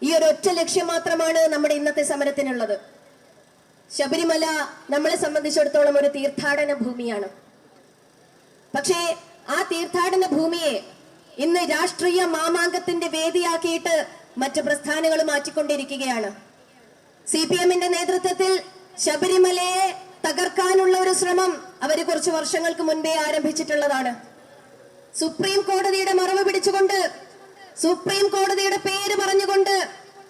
ഈ ഒരു ഒറ്റ ലക്ഷ്യം മാത്രമാണ് നമ്മുടെ ഇന്നത്തെ സമരത്തിനുള്ളത്. ശബരിമല നമ്മളെ സംബന്ധിച്ചിടത്തോളം ഒരു തീർത്ഥാടന ഭൂമിയാണ്. പക്ഷേ ആ തീർത്ഥാടന ഭൂമിയെ ഇന്ന് രാഷ്ട്രീയ മാമാങ്കത്തിന്റെ വേദിയാക്കിയിട്ട് മറ്റ് പ്രസ്ഥാനങ്ങൾ മാറ്റിക്കൊണ്ടിരിക്കുകയാണ്. CPMന്റെ നേതൃത്വത്തിൽ ശബരിമലയെ തകർക്കാനുള്ള ഒരു ശ്രമം അവര് കുറച്ച് വർഷങ്ങൾക്ക് മുൻപേ ആരംഭിച്ചിട്ടുള്ളതാണ്. സുപ്രീം കോടതിയുടെ മറവ് പിടിച്ചുകൊണ്ട്, സുപ്രീം കോടതിയുടെ പേര് പറഞ്ഞുകൊണ്ട്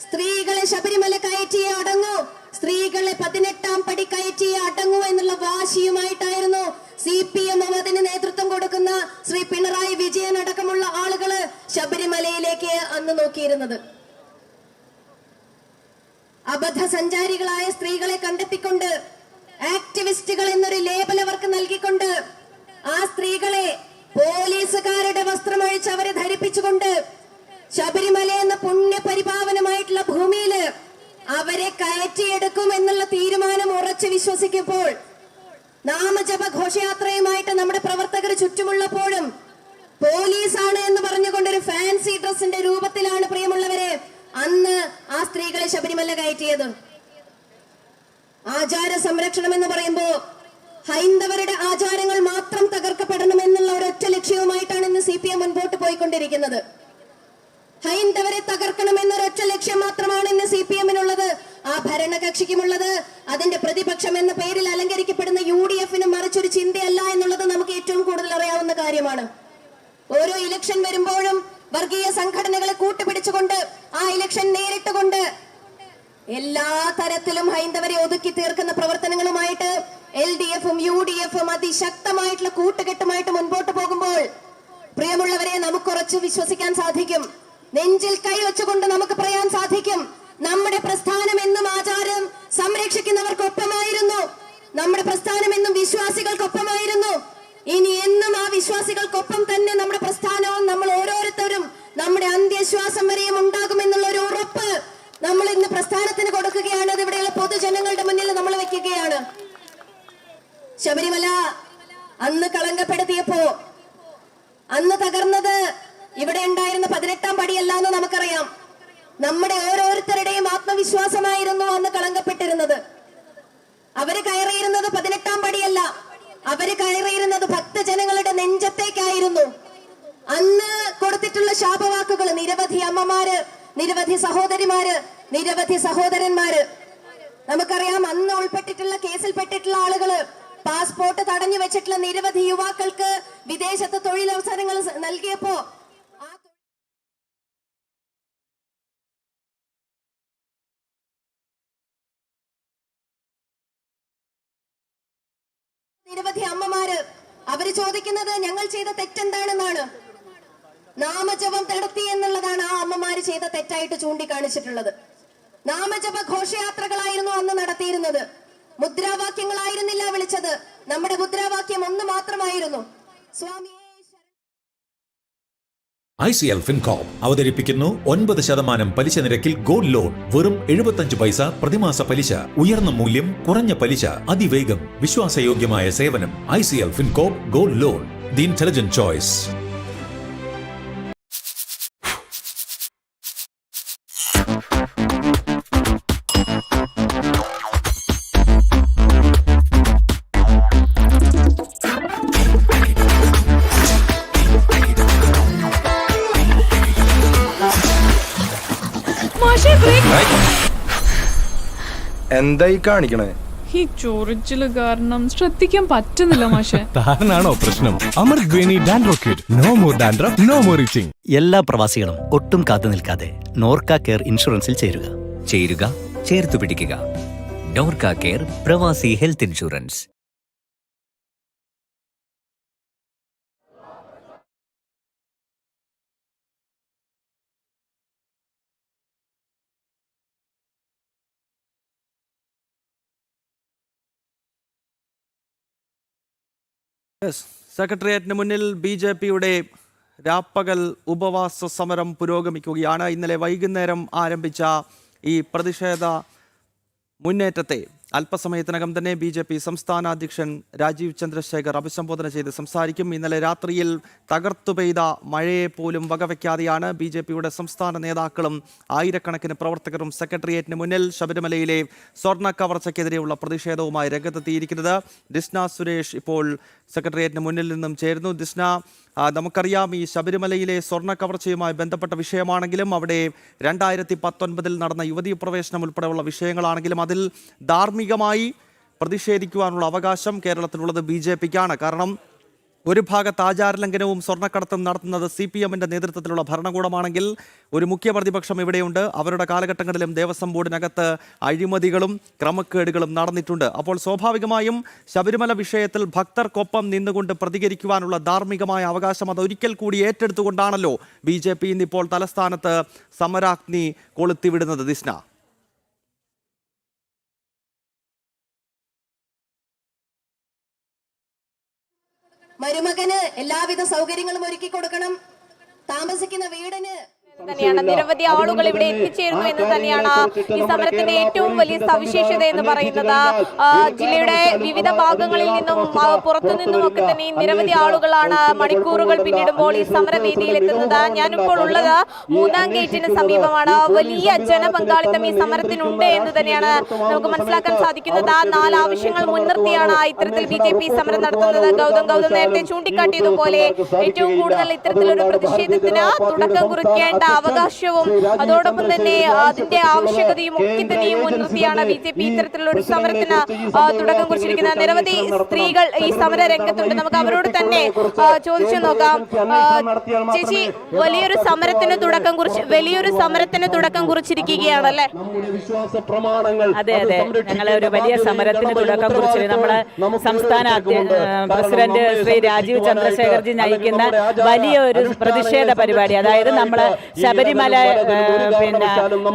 സ്ത്രീകളെ ശബരിമല കയറ്റിയേ അടങ്ങൂ, സ്ത്രീകളെ 18ാം പടി കയറ്റിയേ അടങ്ങൂ എന്നുള്ള വാശിയുമായിട്ടായിരുന്നു CPM അതിന് നേതൃത്വം കൊടുക്കുന്ന ശ്രീ പിണറായി വിജയൻ അടക്കമുള്ള ആളുകള് ശബരിമലയിലേക്ക് അന്ന് നോക്കിയിരുന്നത്. അബദ്ധസഞ്ചാരികളായ സ്ത്രീകളെ കണ്ടെത്തിക്കൊണ്ട്, ആക്ടിവിസ്റ്റുകൾ എന്നൊരു ലേബൽ അവർക്ക് നൽകിക്കൊണ്ട്, ആ സ്ത്രീകളെ പോലീസുകാരുടെ വസ്ത്രമഴിച്ച് അവരെ ധരിപ്പിച്ചുകൊണ്ട് ശബരിമല എന്ന പുണ്യപരിപാവനമായിട്ടുള്ള ഭൂമിയില് അവരെ കയറ്റിയെടുക്കും എന്നുള്ള തീരുമാനം ഉറച്ചു വിശ്വസിക്കുമ്പോൾ, നാമജപ ഘോഷയാത്രയുമായിട്ട് നമ്മുടെ പ്രവർത്തകർ ചുറ്റുമുള്ളപ്പോഴും പോലീസാണ് എന്ന് പറഞ്ഞുകൊണ്ടൊരു ഫാൻസി ഡ്രസ്സിന്റെ രൂപത്തിലാണ് പ്രിയമുള്ളവരെ അന്ന് ആ സ്ത്രീകളെ ശബരിമല കയറ്റിയത്. ആചാര സംരക്ഷണം എന്ന് പറയുമ്പോ ഹൈന്ദവരുടെ ആചാരങ്ങൾ മാത്രം തകർക്കപ്പെടണം എന്നുള്ള ഒരൊറ്റ ലക്ഷ്യവുമായിട്ടാണ് ഇന്ന് CPM മുൻപോട്ട് പോയിക്കൊണ്ടിരിക്കുന്നത്. ഹൈന്ദവരെ തകർക്കണം എന്നൊരൊറ്റ ലക്ഷ്യം മാത്രമാണ് ഇന്ന് CPMനുള്ളത്, ആ ഭരണകക്ഷിക്കുമുള്ളത്. അതിന്റെ പ്രതിപക്ഷം എന്ന പേരിൽ അലങ്കരിക്കപ്പെടുന്ന UDFനും മറിച്ചൊരു ചിന്തയല്ല എന്നുള്ളത് നമുക്ക് ഏറ്റവും കൂടുതൽ അറിയാവുന്ന കാര്യമാണ്. ഓരോ ഇലക്ഷൻ വരുമ്പോഴും വർഗീയ സംഘടനകളെ കൂട്ടുപിടിച്ചുകൊണ്ട് ആ ഇലക്ഷൻ നേരിട്ടുകൊണ്ട് എല്ലാ തരത്തിലും ഹൈന്ദവരെ ഒതുക്കി തീർക്കുന്ന പ്രവർത്തനങ്ങളുമായിട്ട് LDF-ഉം UDF-ഉം അതിശക്തമായിട്ടുള്ള കൂട്ടുകെട്ടുമായിട്ട് മുൻപോട്ട് പോകുമ്പോൾ പ്രിയമുള്ളവരെ നമുക്ക് ഉറച്ചു വിശ്വസിക്കാൻ സാധിക്കും, നെഞ്ചിൽ കൈവച്ചുകൊണ്ട് നമുക്ക് പറയാൻ സാധിക്കും, നമ്മുടെ പ്രസ്ഥാനം എന്നും ആചാരം സംരക്ഷിക്കുന്നവർക്കൊപ്പമായിരുന്നു, നമ്മുടെ പ്രസ്ഥാനം എന്നും വിശ്വാസികൾക്കൊപ്പമായിരുന്നു. ഇനി എന്നും ആ വിശ്വാസികൾക്കൊപ്പം തന്നെ നമ്മുടെ പ്രസ്ഥാനവും നമ്മൾ ഓരോരുത്തരും നമ്മുടെ അന്ത്യശ്വാസം വരെയും ഉണ്ടാകുമെന്നുള്ള ഒരു ഉറപ്പ് നമ്മൾ ഇന്ന് പ്രസ്ഥാനത്തിന് കൊടുക്കുകയാണ്. അത് ഇവിടെയുള്ള പൊതുജനങ്ങളുടെ മുന്നിൽ നമ്മൾ വെക്കുകയാണ്. ശബരിമല അന്ന് കളങ്കപ്പെടുത്തിയപ്പോ അന്ന് തകർന്നത് ഇവിടെ ഉണ്ടായിരുന്ന 18-ാം പടിയല്ല എന്ന് നമുക്കറിയാം. നമ്മുടെ ഓരോരുത്തരുടെയും ആത്മവിശ്വാസമായിരുന്നു അന്ന് കളങ്കപ്പെട്ടിരുന്നത്. അവര് കയറിയിരുന്നത് 18-ാം പടിയല്ല, അവര് കയറിയിരുന്നത് ഭക്തജനങ്ങളുടെ നെഞ്ചത്തേക്കായിരുന്നു. അന്ന് കൊടുത്തിട്ടുള്ള ശാപവാക്കുകൾ നിരവധി അമ്മമാര്, നിരവധി സഹോദരിമാര്, നിരവധി സഹോദരന്മാര്, നമുക്കറിയാം. അന്ന് ഉൾപ്പെട്ടിട്ടുള്ള കേസിൽപ്പെട്ടിട്ടുള്ള ആളുകള്, പാസ്പോർട്ട് തടഞ്ഞു വെച്ചിട്ടുള്ള നിരവധി യുവാക്കൾക്ക് വിദേശത്ത് തൊഴിലവസരങ്ങൾ നൽകിയപ്പോ നിരവധി അമ്മമാര് അവര് ചോദിക്കുന്നത് ഞങ്ങൾ ചെയ്ത തെറ്റെന്താണെന്നാണ്. നാമജപം നടത്തി എന്നുള്ളതാണ് ആ അമ്മമാര് ചെയ്ത തെറ്റായിട്ട് ചൂണ്ടിക്കാണിച്ചിട്ടുള്ളത്. നാമജപ ഘോഷയാത്രകളായിരുന്നു അന്ന് നടത്തിയിരുന്നത്. മുദ്രാവാക്യങ്ങളായിരുന്നില്ല വിളിച്ചത്. നമ്മുടെ മുദ്രാവാക്യം ഒന്ന് മാത്രമായിരുന്നു, സ്വാമിയേ. ICL FinCorp അവതരിപ്പിക്കുന്നു 9% പലിശ നിരക്കിൽ ഗോൾഡ് ലോൺ. വെറും 75 പൈസ പ്രതിമാസ പലിശ. ഉയർന്ന മൂല്യം, കുറഞ്ഞ പലിശ, അതിവേഗം, വിശ്വാസയോഗ്യമായ സേവനം. ICL FinCorp gold loan, the intelligent choice. എന്തായി കാണിക്കണേ? ഈ ചൊറിച്ചില് കാരണം ശ്രദ്ധിക്കാൻ പറ്റുന്നില്ല മാഷെ. താരനാണോ പ്രശ്നം? Amrit Veni dandruff kit. No more dandruff, no more itching. എല്ലാ പ്രവാസികളും ഒട്ടും കാത്തു നിൽക്കാതെ നോർക്ക കെയർ ഇൻഷുറൻസിൽ ചേരുക, ചേർത്തു പിടിക്കുക. നോർക്ക കെയർ പ്രവാസി ഹെൽത്ത് ഇൻഷുറൻസ്. സെക്രട്ടേറിയറ്റിന് മുന്നിൽ BJPയുടെ രാപ്പകൽ ഉപവാസ സമരം പുരോഗമിക്കുകയാണ്. ഇന്നലെ വൈകുന്നേരം ആരംഭിച്ച ഈ പ്രതിഷേധ മുന്നേറ്റത്തെ അല്പസമയത്തിനകം തന്നെ BJP സംസ്ഥാന അധ്യക്ഷൻ രാജീവ് ചന്ദ്രശേഖർ അഭിസംബോധന ചെയ്ത് സംസാരിക്കും. ഇന്നലെ രാത്രിയിൽ തകർത്തു പെയ്ത മഴയെ പോലും വകവയ്ക്കാതെയാണ് BJPയുടെ സംസ്ഥാന നേതാക്കളും ആയിരക്കണക്കിന് പ്രവർത്തകരും സെക്രട്ടേറിയറ്റിന് മുന്നിൽ ശബരിമലയിലെ സ്വർണ്ണ കവർച്ചയ്ക്കെതിരെയുള്ള പ്രതിഷേധവുമായി രംഗത്തെത്തിയിരിക്കുന്നത്. ദിസ്ന സുരേഷ് ഇപ്പോൾ സെക്രട്ടേറിയറ്റിന് മുന്നിൽ നിന്നും ചേരുന്നു. ദിസ്ന, നമുക്കറിയാം ഈ ശബരിമലയിലെ സ്വർണ്ണ കവർച്ചയുമായി ബന്ധപ്പെട്ട വിഷയമാണെങ്കിലും അവിടെ 2019 നടന്ന യുവതീ പ്രവേശനം ഉൾപ്പെടെയുള്ള വിഷയങ്ങളാണെങ്കിലും അതിൽ ധാർമ്മികമായി പ്രതിഷേധിക്കുവാനുള്ള അവകാശം കേരളത്തിലുള്ളത് BJPക്കാണ്. കാരണം ഒരു ഭാഗത്ത് ആചാരലംഘനവും സ്വർണ്ണക്കടത്തും നടത്തുന്നത് CPM-ന്റെ നേതൃത്വത്തിലുള്ള ഭരണകൂടമാണെങ്കിൽ ഒരു മുഖ്യ പ്രതിപക്ഷം ഇവിടെയുണ്ട്. അവരുടെ കാലഘട്ടങ്ങളിലും ദേവസ്വം ബോർഡിനകത്ത് അഴിമതികളും ക്രമക്കേടുകളും നടന്നിട്ടുണ്ട്. അപ്പോൾ സ്വാഭാവികമായും ശബരിമല വിഷയത്തിൽ ഭക്തർക്കൊപ്പം നിന്നുകൊണ്ട് പ്രതികരിക്കുവാനുള്ള ധാർമ്മികമായ അവകാശം അതൊരിക്കൽ കൂടി ഏറ്റെടുത്തുകൊണ്ടാണല്ലോ BJP ഇന്നിപ്പോൾ തലസ്ഥാനത്ത് സമരാഗ്നി കൊളുത്തിവിടുന്നത്. ദിസ്ന, മരുമകന് എല്ലാവിധ സൗകര്യങ്ങളും ഒരുക്കി കൊടുക്കണം. താമസിക്കുന്ന വീടിന് തന്നെയാണ് നിരവധി ആളുകൾ ഇവിടെ എത്തിച്ചേരുന്നു എന്ന് തന്നെയാണ് ഈ സമരത്തിന്റെ ഏറ്റവും വലിയ സവിശേഷത എന്ന് പറയുന്നത്. ജില്ലയുടെ വിവിധ ഭാഗങ്ങളിൽ നിന്നും പുറത്തു നിന്നും ഒക്കെ തന്നെ നിരവധി ആളുകളാണ് മണിക്കൂറുകൾ പിന്നിടുമ്പോൾ ഈ സമരവേദിയിൽ എത്തുന്നത്. ഞാനിപ്പോൾ ഉള്ളത് 3-ാം ഗേറ്റിന് സമീപമാണ്. വലിയ ജനപങ്കാളിത്തം ഈ സമരത്തിനുണ്ട് എന്ന് തന്നെയാണ് നമുക്ക് മനസ്സിലാക്കാൻ സാധിക്കുന്നത്. 4 ആവശ്യങ്ങൾ മുൻനിർത്തിയാണ് ഇത്തരത്തിൽ BJP സമരം നടത്തുന്നത്. ഗൗതം നേരത്തെ ചൂണ്ടിക്കാട്ടിയതുപോലെ ഏറ്റവും കൂടുതൽ ഇത്തരത്തിലൊരു പ്രതിഷേധത്തിന് തുടക്കം കുറിക്കേണ്ട അവകാശവും അതോടൊപ്പം തന്നെ അതിന്റെ ആവശ്യകതയും ഒക്കെ തന്നെയും മുൻനിർത്തിയാണ് BJP ഇത്തരത്തിലുള്ള ഒരു സമരത്തിന് തുടക്കം കുറിച്ചിരിക്കുന്നത്. നിരവധി സ്ത്രീകൾ ഈ സമര രംഗത്തുണ്ട്. നമുക്ക് അവരോട് തന്നെ ചോദിച്ചു നോക്കാം. ചേച്ചി, വലിയൊരു സമരത്തിന് തുടക്കം കുറിച്ചിരിക്കുകയാണല്ലേ? അതെ, ഞങ്ങൾ ഒരു വലിയ സമരത്തിന് തുടക്കം കുറിച്ചത് നമ്മുടെ സംസ്ഥാന പ്രസിഡന്റ് ശ്രീ രാജീവ് ചന്ദ്രശേഖർജി നയിക്കുന്ന വലിയൊരു പ്രതിഷേധ പരിപാടി. അതായത് നമ്മളെ ശബരിമല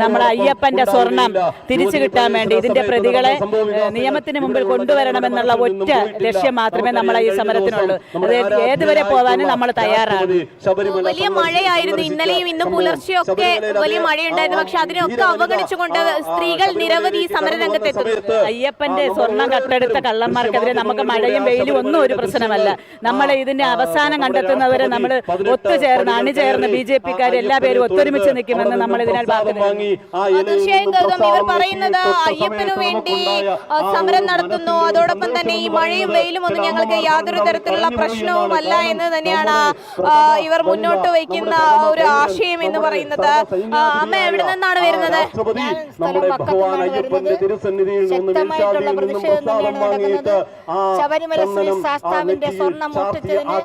നമ്മളെ അയ്യപ്പന്റെ സ്വർണം തിരിച്ചു കിട്ടാൻ വേണ്ടി ഇതിന്റെ പ്രതികളെ നിയമത്തിന് മുമ്പിൽ കൊണ്ടുവരണമെന്നുള്ള ഒറ്റ ലക്ഷ്യം മാത്രമേ നമ്മളെ ഈ സമരത്തിനുള്ളൂ. അതായത് ഏതുവരെ പോകാനും നമ്മൾ തയ്യാറാണ്. വലിയ മഴയായിരുന്നു ഇന്നലെയും ഇന്നും പുലർച്ചെയൊക്കെ വലിയ മഴയുണ്ടായിരുന്നു. പക്ഷെ അതിനൊക്കെ അവഗണിച്ചുകൊണ്ട് സ്ത്രീകൾ നിരവധി സമരരംഗത്തെത്തും. അയ്യപ്പന്റെ സ്വർണം കട്ടെടുത്ത കള്ളന്മാർക്കെതിരെ നമുക്ക് മഴയും വെയിലും ഒന്നും ഒരു പ്രശ്നമല്ല. നമ്മൾ ഇതിന്റെ അവസാനം കണ്ടെത്തുന്നവരെ നമ്മൾ ഒത്തുചേർന്ന് അണിചേർന്ന് BJP-ക്കാർ എല്ലാ പേരും ഒത്തൊരുമിച്ച് നിൽക്കുമെന്ന് നമ്മൾ ഇതിനാൽ തീർച്ചയായും ഗൗതം, ഇവർ പറയുന്നത് അയ്യപ്പനു വേണ്ടി സമരം നടത്തുന്നു, അതോടൊപ്പം തന്നെ ഈ മഴയും വെയിലും ഒന്നും ഞങ്ങൾക്ക് യാതൊരു തരത്തിലുള്ള പ്രശ്നവുമല്ല എന്ന് തന്നെയാണ് ഇവർ മുന്നോട്ട് വയ്ക്കുന്ന ഒരു ആശയം എന്ന് പറയുന്നത്. അമ്മ എവിടെ നിന്നാണ് വരുന്നത്? ശക്തമായിട്ടുള്ള പ്രതിഷേധം തന്നെയാണ് നടക്കുന്നത്. ശബരിമല ശ്രീ ശാസ്താവിന്റെ സ്വർണം മോഷ്ടിച്ചതിന്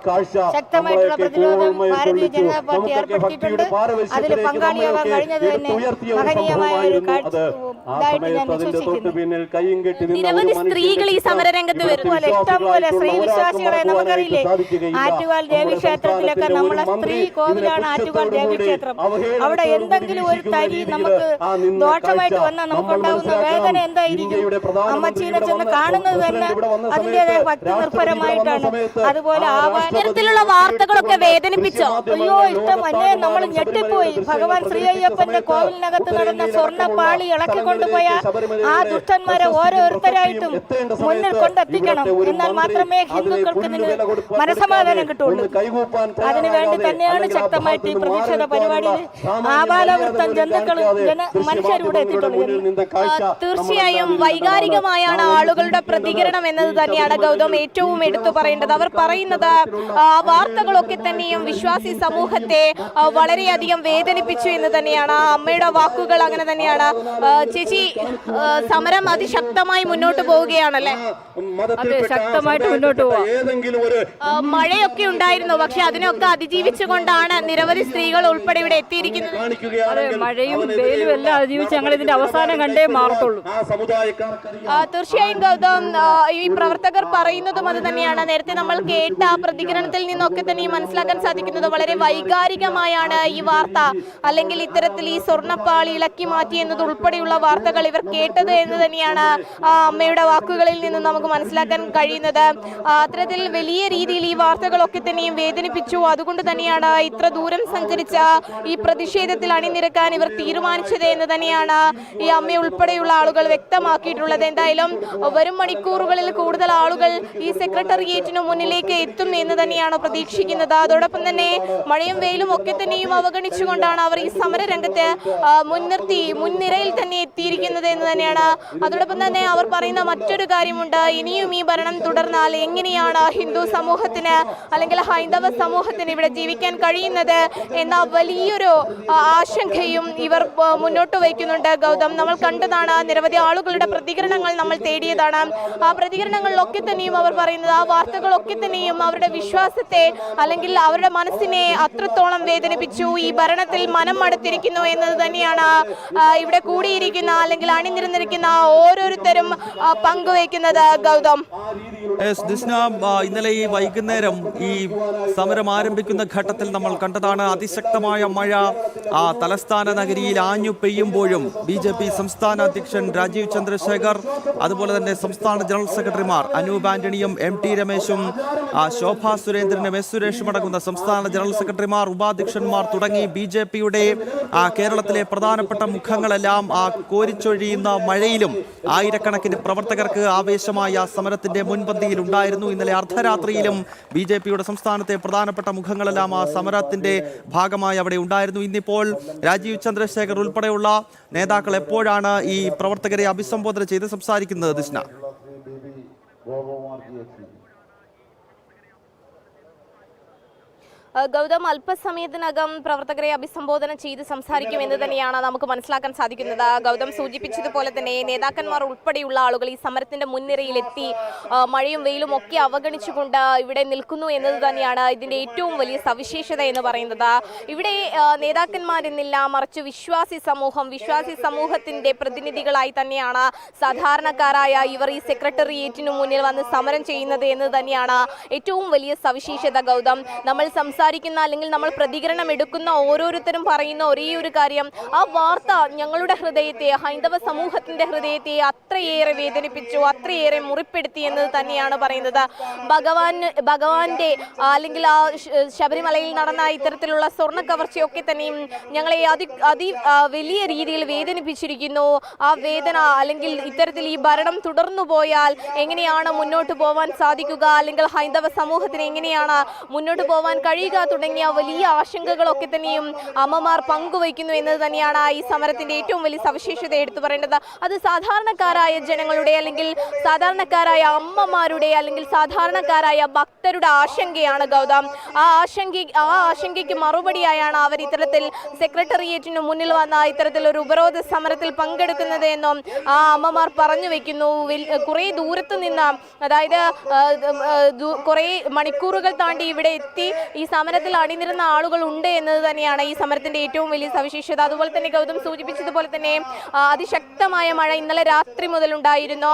ശക്തമായിട്ടുള്ള പ്രതിരോധം ഭാരതീയ ജനതാ പാർട്ടി ഏർപ്പെടുത്തിയിട്ടുണ്ട്. അതിൽ പങ്കാളിയാവാൻ കഴിഞ്ഞത് തന്നെ മഹനീയമായ ഒരു കാഴ്ച ഇതായിട്ട് ഞാൻ വിശ്വസിക്കുന്നു. നിരവധി സ്ത്രീകൾ ഈ സമരരംഗത്ത് വരുമ്പോൾ ഇഷ്ടംപോലെ സ്ത്രീ വിശ്വാസികളെ നമുക്കറിയില്ലേ? ആറ്റുകാൽ ദേവീക്ഷേത്രത്തിലൊക്കെ നമ്മളെ സ്ത്രീ കോവിലാണ് ആറ്റുകാൽ ദേവീക്ഷേത്രം. അവിടെ എന്തെങ്കിലും ഒരു തരി നമുക്ക് ദോഷമായിട്ട് വന്നാൽ നമുക്കുണ്ടാകുന്ന വേദന എന്തായിരിക്കും? അമ്മച്ചീനെ ചെന്ന് കാണുന്നത് തന്നെ അതിൻ്റെതായ ഭക്തി നിർഭരമായിട്ടാണ്. അതുപോലെ തരത്തിലുള്ള വാർത്തകളൊക്കെ വേദനിപ്പിച്ചോ? അയ്യോ, ഇഷ്ടമല്ലേ, നമ്മൾ ഞെട്ടിപ്പോയി. ഭഗവാൻ ശ്രീ അയ്യപ്പന്റെ കോവിലിനകത്ത് നടന്ന സ്വർണ്ണപ്പാളി ഇളക്കി കൊണ്ടുപോയ ആ ദുഷ്ടന്മാരെ ഓരോരുത്തരായിട്ടും മുന്നിൽ കൊണ്ടെത്തിക്കണം. എന്നാൽ മാത്രമേ ഹിന്ദുക്കൾക്ക് ഇതിന് മനസമാധാനം കിട്ടുള്ളൂ. അതിനുവേണ്ടി തന്നെയാണ് ശക്തമായിട്ട് ഈ പ്രതിഷേധ പരിപാടിയിൽ ആബാലവൃത്തം ജന്തുക്കളും മനുഷ്യരൂടെ എത്തിയിട്ടുള്ളത്. തീർച്ചയായും വൈകാരികമായാണ് ആളുകളുടെ പ്രതികരണം എന്നത് തന്നെയാണ് ഗൗതം ഏറ്റവും എടുത്തു പറയേണ്ടത്. അവർ പറയുന്നത് വാർത്തകളൊക്കെ തന്നെയും വിശ്വാസി സമൂഹത്തെ വളരെയധികം വേദനിപ്പിച്ചു എന്ന് തന്നെയാണ്. അമ്മയുടെ വാക്കുകൾ അങ്ങനെ തന്നെയാണ്. ചേച്ചി, സമരം അതിശക്തമായി മുന്നോട്ട് പോവുകയാണല്ലേ? ശക്തമായിട്ട് മുന്നോട്ട് പോവാം. മഴയൊക്കെ ഉണ്ടായിരുന്നു, പക്ഷെ അതിനൊക്കെ അതിജീവിച്ചുകൊണ്ടാണ് നിരവധി സ്ത്രീകൾ ഉൾപ്പെടെ ഇവിടെ എത്തിയിരിക്കുന്നത്. മഴയും വെയിലും എല്ലാം അതിജീവിച്ച് ഞങ്ങൾ ഇതിന്റെ അവസാനം കണ്ടേ മാറത്തുള്ളൂ. തീർച്ചയായും ഗൗതം, ഈ പ്രവർത്തകർ പറയുന്നതും അത് തന്നെയാണ്. നേരത്തെ നമ്മൾ കേട്ട പ്രതികരണത്തിൽ നിന്നൊക്കെ തന്നെ മനസ്സിലാക്കാൻ സാധിക്കുന്നത് വളരെ വൈകാരികമായാണ് ഈ വാർത്ത, അല്ലെങ്കിൽ ഇത്തരത്തിൽ ഈ സ്വർണ്ണപ്പാളി ഇളക്കി മാറ്റി എന്നത് ഉൾപ്പെടെയുള്ള വാർത്തകൾ ഇവർ കേട്ടത് എന്ന് തന്നെയാണ് അമ്മയുടെ വാക്കുകളിൽ നിന്ന് നമുക്ക് മനസ്സിലാക്കാൻ കഴിയുന്നത്. അത്തരത്തിൽ വലിയ രീതിയിൽ ഈ വാർത്തകളൊക്കെ തന്നെയും വേദനിപ്പിച്ചു. അതുകൊണ്ട് തന്നെയാണ് ഇത്ര ദൂരം സഞ്ചരിച്ച ഈ പ്രതിഷേധത്തിൽ അണിനിരക്കാൻ ഇവർ തീരുമാനിച്ചത് എന്ന് തന്നെയാണ് ഈ അമ്മ ഉൾപ്പെടെയുള്ള ആളുകൾ വ്യക്തമാക്കിയിട്ടുള്ളത്. എന്തായാലും വരും മണിക്കൂറുകളിൽ കൂടുതൽ ആളുകൾ ഈ സെക്രട്ടേറിയറ്റിന് മുന്നിലേക്ക് എത്തും എന്ന് തന്നെയാണ് പ്രതീക്ഷിക്കുന്നത്. അതോടൊപ്പം തന്നെ മഴയും വെയിലും ഒക്കെ തന്നെയും അവഗണിച്ചുകൊണ്ടാണ് അവർ ഈ സമരരംഗത്ത് മുൻനിർത്തി മുൻനിരയിൽ തന്നെ എത്തിയിരിക്കുന്നത് എന്ന് തന്നെയാണ്. അതോടൊപ്പം തന്നെ അവർ പറയുന്ന മറ്റൊരു കാര്യമുണ്ട്. ഇനിയും ഈ ഭരണം തുടർന്നാൽ എങ്ങനെയാണ് ഹിന്ദു സമൂഹത്തിന് അല്ലെങ്കിൽ ഹൈന്ദവ സമൂഹത്തിന് ഇവിടെ ജീവിക്കാൻ കഴിയുന്നത് എന്ന വലിയൊരു ആശങ്കയും ഇവർ മുന്നോട്ട് വയ്ക്കുന്നുണ്ട്. ഗൗതം, നമ്മൾ കണ്ടതാണ്, നിരവധി ആളുകളുടെ പ്രതികരണങ്ങൾ നമ്മൾ തേടിയതാണ്. ആ പ്രതികരണങ്ങളിലൊക്കെ തന്നെയും അവർ പറയുന്നത് ആ വാർത്തകളൊക്കെ തന്നെയും അവരുടെ വിശ്വാസത്തെ അല്ലെങ്കിൽ അവരുടെ മനസ്സിനെ അത്രത്തോളം വേദനിപ്പിച്ചു. ഈ ഭരണത്തിൽ മനം മടുത്തിരിക്കുന്നു എന്നത് തന്നെയാണ് ഇവിടെ കൂടിയിരിക്കുന്ന അല്ലെങ്കിൽ അണിനിരന്നിരിക്കുന്ന ഓരോരുത്തരും പങ്കുവയ്ക്കുന്നത്. ഗൗതം, ഇന്നലെ ഈ വൈകുന്നേരം ഈ സമരം ആരംഭിക്കുന്ന ഘട്ടത്തിൽ നമ്മൾ കണ്ടതാണ് അതിശക്തമായ മഴ തലസ്ഥാന നഗരിയിൽ ആഞ്ഞു പെയ്യുമ്പോഴും BJP സംസ്ഥാന അധ്യക്ഷൻ രാജീവ് ചന്ദ്രശേഖർ, അതുപോലെ തന്നെ സംസ്ഥാന ജനറൽ സെക്രട്ടറിമാർ അനൂപ് ആന്റണിയും MT രമേശും ശോഭാ സുരേന്ദ്രനും S സുരേഷും അടങ്ങുന്ന സംസ്ഥാന ജനറൽ സെക്രട്ടറിമാർ, ഉപാധ്യക്ഷന്മാർ തുടങ്ങി BJPയുടെ കേരളത്തിലെ പ്രധാനപ്പെട്ട മുഖങ്ങളെല്ലാം കോരിച്ചൊഴിയുന്ന മഴയിലും ആയിരക്കണക്കിന് പ്രവർത്തകർക്ക് ആവേശമായ സമരത്തിന്റെ മുൻപന്തിയിൽ ഉണ്ടായിരുന്നു. ഇന്നലെ അർദ്ധരാത്രിയിലും BJPയുടെ സംസ്ഥാനത്തെ പ്രധാനപ്പെട്ട മുഖങ്ങളെല്ലാം ആ സമരത്തിന്റെ ഭാഗമായി അവിടെ ഉണ്ടായിരുന്നു. ഇന്നിപ്പോൾ രാജീവ് ചന്ദ്രശേഖർ ഉൾപ്പെടെയുള്ള നേതാക്കൾ എപ്പോഴാണ് ഈ പ്രവർത്തകരെ അഭിസംബോധന ചെയ്ത് സംസാരിക്കുന്നത്? ദിഷ്ണ, ഗൗതം അല്പസമയത്തിനകം പ്രവർത്തകരെ അഭിസംബോധന ചെയ്ത് സംസാരിക്കുമെന്ന് തന്നെയാണ് നമുക്ക് മനസ്സിലാക്കാൻ സാധിക്കുന്നത്. ഗൗതം സൂചിപ്പിച്ചതുപോലെ തന്നെ നേതാക്കന്മാർ ഉൾപ്പെടെയുള്ള ആളുകൾ ഈ സമരത്തിന്റെ മുൻനിരയിലെത്തി മഴയും വെയിലും ഒക്കെ അവഗണിച്ചുകൊണ്ട് ഇവിടെ നിൽക്കുന്നു എന്നത് തന്നെയാണ് ഇതിന്റെ ഏറ്റവും വലിയ സവിശേഷത എന്ന് പറയുന്നത്. ഇവിടെ നേതാക്കന്മാരെന്നില്ല, മറിച്ച് വിശ്വാസി സമൂഹത്തിന്റെ പ്രതിനിധികളായി തന്നെയാണ് സാധാരണക്കാരായ ഇവർ ഈ സെക്രട്ടേറിയറ്റിനു മുന്നിൽ വന്ന് സമരം ചെയ്യുന്നത് എന്ന് തന്നെയാണ് ഏറ്റവും വലിയ സവിശേഷത. ഗൗതം, നമ്മൾ സംസാരിക്കുന്ന അല്ലെങ്കിൽ നമ്മൾ പ്രതികരണം എടുക്കുന്ന ഓരോരുത്തരും പറയുന്ന ഒരേ ഒരു കാര്യം, ആ വാർത്ത ഞങ്ങളുടെ ഹൃദയത്തെ, ഹൈന്ദവ സമൂഹത്തിന്റെ ഹൃദയത്തെ അത്രയേറെ വേദനിപ്പിച്ചു, അത്രയേറെ മുറിപ്പെടുത്തി എന്നത് തന്നെയാണ് പറയുന്നത്. ഭഗവാന്റെ അല്ലെങ്കിൽ ആ ശബരിമലയിൽ നടന്ന ഇത്തരത്തിലുള്ള സ്വർണ്ണ കവർച്ചയൊക്കെ തന്നെയും ഞങ്ങളെ വലിയ രീതിയിൽ വേദനിപ്പിച്ചിരിക്കുന്നു. ആ വേദന അല്ലെങ്കിൽ ഇത്തരത്തിൽ ഈ ഭരണം തുടർന്നു പോയാൽ എങ്ങനെയാണ് മുന്നോട്ട് പോവാൻ സാധിക്കുക, അല്ലെങ്കിൽ ഹൈന്ദവ സമൂഹത്തിന് എങ്ങനെയാണ് മുന്നോട്ട് പോവാൻ കഴിയുക തുടങ്ങിയ വലിയ ആശങ്കകളൊക്കെ തന്നെയും അമ്മമാർ പങ്കുവയ്ക്കുന്നു എന്നത് തന്നെയാണ് ഈ സമരത്തിന്റെ ഏറ്റവും വലിയ സവിശേഷത എടുത്തു പറയേണ്ടത്. അത് സാധാരണക്കാരായ ജനങ്ങളുടെ അല്ലെങ്കിൽ സാധാരണക്കാരായ അമ്മമാരുടെ അല്ലെങ്കിൽ സാധാരണക്കാരായ ഭക്തരുടെ ആശങ്കയാണ് ഗൗതം. ആ ആശങ്കയ്ക്ക് മറുപടിയായാണ് അവർ ഇത്തരത്തിൽ സെക്രട്ടേറിയറ്റിന് മുന്നിൽ വന്ന ഇത്തരത്തിൽ ഒരു ഉപരോധ സമരത്തിൽ പങ്കെടുക്കുന്നത് എന്നും ആ അമ്മമാർ പറഞ്ഞു വെക്കുന്നു. കുറെ ദൂരത്ത് നിന്ന്, അതായത് കുറെ മണിക്കൂറുകൾ താണ്ടി ഇവിടെ എത്തി ഈ സമരത്തിൽ അണിനിരുന്ന ആളുകൾ ഉണ്ട് എന്നത് തന്നെയാണ് ഈ സമരത്തിന്റെ ഏറ്റവും വലിയ സവിശേഷത. അതുപോലെ തന്നെ ഗൗതം സൂചിപ്പിച്ചതുപോലെ തന്നെ അതിശക്തമായ മഴ ഇന്നലെ രാത്രി മുതൽ ഉണ്ടായിരുന്നു.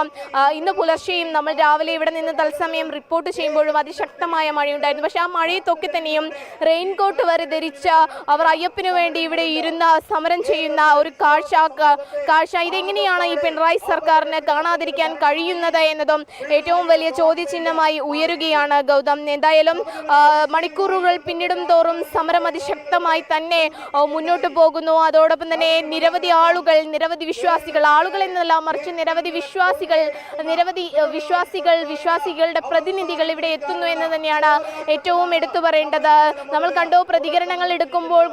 ഇന്ന് പുലർച്ചെയും നമ്മൾ രാവിലെ ഇവിടെ നിന്ന് തത്സമയം റിപ്പോർട്ട് ചെയ്യുമ്പോഴും അതിശക്തമായ മഴയുണ്ടായിരുന്നു. പക്ഷെ ആ മഴയത്തൊക്കെ തന്നെയും റെയിൻകോട്ട് വരെ ധരിച്ച അവർ അയ്യപ്പന് വേണ്ടി ഇവിടെ ഇരുന്ന് സമരം ചെയ്യുന്ന ഒരു കാഴ്ച ഇതെങ്ങനെയാണ് ഈ പിണറായി സർക്കാരിന് കാണാതിരിക്കാൻ കഴിയുന്നത് എന്നതും ഏറ്റവും വലിയ ചോദ്യചിഹ്നമായി ഉയരുകയാണ് ഗൗതം. എന്തായാലും മണിക്കൂറുകൾ പിന്നിടും തോറും സമരം അതിശക്തമായി തന്നെ മുന്നോട്ട് പോകുന്നു. അതോടൊപ്പം തന്നെ നിരവധി ആളുകൾ, നിരവധി വിശ്വാസികൾ, ആളുകൾ എന്നല്ല മറിച്ച് നിരവധി വിശ്വാസികളുടെ പ്രതിനിധികൾ ഇവിടെ എത്തുന്നു എന്ന് തന്നെയാണ് ഏറ്റവും എടുത്തു പറയേണ്ടത്. നമ്മൾ കണ്ടു, പ്രതികരണങ്ങൾ എടുക്കുമ്പോൾ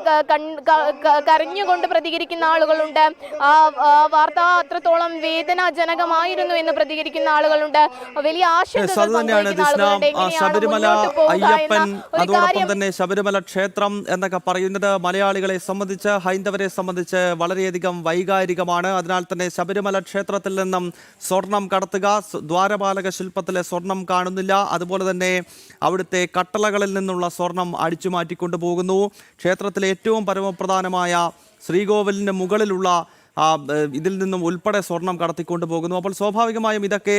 കരഞ്ഞുകൊണ്ട് പ്രതികരിക്കുന്ന ആളുകളുണ്ട്. ആ വാർത്ത അത്രത്തോളം വേദനാജനകമായിരുന്നു എന്ന് പ്രതികരിക്കുന്ന ആളുകളുണ്ട്. വലിയ ആശങ്കകൾ ശബരിമല അയ്യപ്പൻ, അതോടൊപ്പം തന്നെ ശബരിമല ക്ഷേത്രം എന്നൊക്കെ പറയുന്നത് മലയാളികളെ സംബന്ധിച്ച്, ഹൈന്ദവരെ സംബന്ധിച്ച് വളരെയധികം വൈകാരികമാണ്. അതിനാൽ തന്നെ ശബരിമല ക്ഷേത്രത്തിൽ നിന്നും സ്വർണം കടത്തുക, ദ്വാരപാലക ശില്പത്തിലെ സ്വർണം കാണുന്നില്ല, അതുപോലെ തന്നെ അവിടുത്തെ കട്ടളകളിൽ നിന്നുള്ള സ്വർണം അടിച്ചു മാറ്റിക്കൊണ്ടുപോകുന്നു. ക്ഷേത്രത്തിലെ ഏറ്റവും പരമപ്രധാനമായ ശ്രീകോവിലിന് മുകളിലുള്ള ഇതിൽ നിന്നും ഉൾപ്പെടെ സ്വർണം കടത്തിക്കൊണ്ടു പോകുന്നു. അപ്പോൾ സ്വാഭാവികമായും ഇതൊക്കെ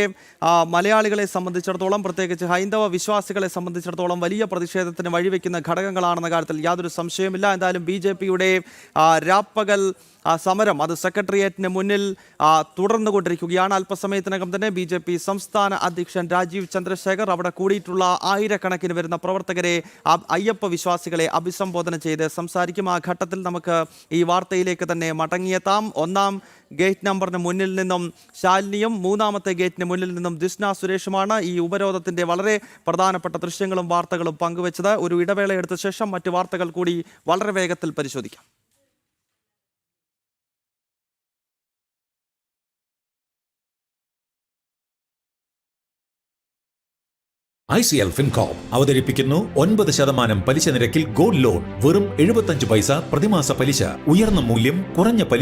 മലയാളികളെ സംബന്ധിച്ചിടത്തോളം, പ്രത്യേകിച്ച് ഹൈന്ദവ വിശ്വാസികളെ സംബന്ധിച്ചിടത്തോളം വലിയ പ്രതിഷേധത്തിന് വഴിവെക്കുന്ന ഘടകങ്ങളാണെന്ന കാര്യത്തിൽ യാതൊരു സംശയമില്ല. എന്തായാലും BJPയുടെ രാപ്പകൽ സമരം അത് സെക്രട്ടേറിയറ്റിന് മുന്നിൽ തുടർന്നുകൊണ്ടിരിക്കുകയാണ്. അല്പസമയത്തിനകം തന്നെ BJP സംസ്ഥാന അധ്യക്ഷൻ രാജീവ് ചന്ദ്രശേഖർ അവിടെ കൂടിയിട്ടുള്ള ആയിരക്കണക്കിന് വരുന്ന പ്രവർത്തകരെ, അയ്യപ്പ വിശ്വാസികളെ അഭിസംബോധന ചെയ്ത് സംസാരിക്കും. ആ ഘട്ടത്തിൽ നമുക്ക് ഈ വാർത്തയിലേക്ക് തന്നെ മടങ്ങിയെത്താം. ഒന്നാം ഗേറ്റ് നമ്പറിന് മുന്നിൽ നിന്നും ശാലിനിയും മൂന്നാമത്തെ ഗേറ്റിന് മുന്നിൽ നിന്നും ദിസ്ന സുരേഷുമാണ് ഈ ഉപരോധത്തിന്റെ വളരെ പ്രധാനപ്പെട്ട ദൃശ്യങ്ങളും വാർത്തകളും പങ്കുവച്ചത്. ഒരു ഇടവേള എടുത്ത ശേഷം മറ്റു വാർത്തകൾ കൂടി വളരെ വേഗത്തിൽ പരിശോധിക്കാം. ICL FinCorp അവതരിപ്പിക്കുന്നു 9% പലിശ നിരക്കിൽ ഗോൾഡ് ലോൺ. വെറും 75 പൈസ പ്രതിമാസ പലിശ. ഉയർന്ന മൂല്യം, കുറഞ്ഞ പലിശ.